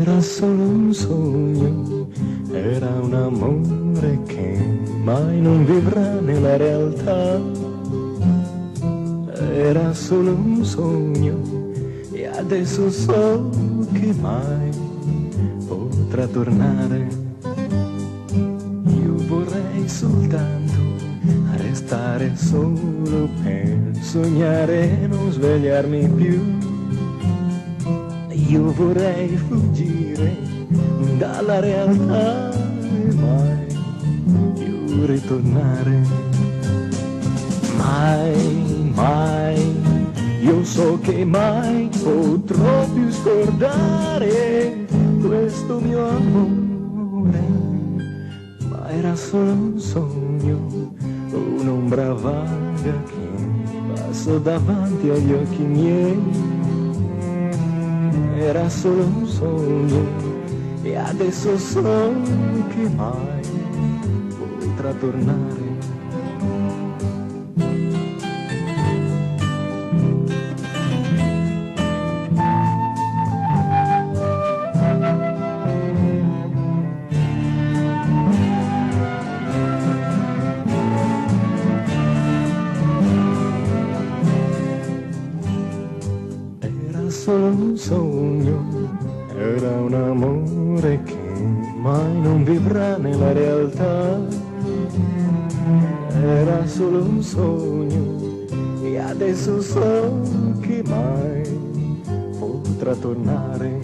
Era solo un sogno, era un amore che mai non vivrà nella realtà. Era solo un sogno e adesso so che mai potrà tornare. Io vorrei soltanto restare solo per sognare e non svegliarmi più. Io vorrei fuggire dalla realtà e mai più ritornare. Mai, mai, io so che mai potrò più scordare questo mio amore. Ma era solo un sogno, un'ombra vaga che passò davanti agli occhi miei. Era solo un sogno e adesso so che mai potrà tornare. Solo un sogno, era un amore che mai non vivrà nella realtà. Era solo un sogno e adesso so che mai potrà tornare.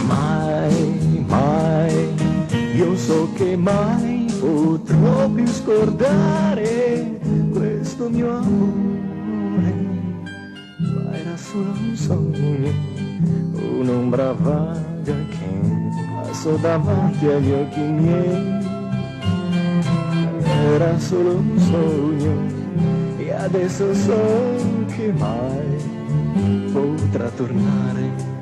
Mai, mai, io so che mai potrò più scordare questo mio amore. Era solo un sogno, un'ombra vaga che passò davanti agli occhi miei. Era solo un sogno e adesso so che mai potrà tornare.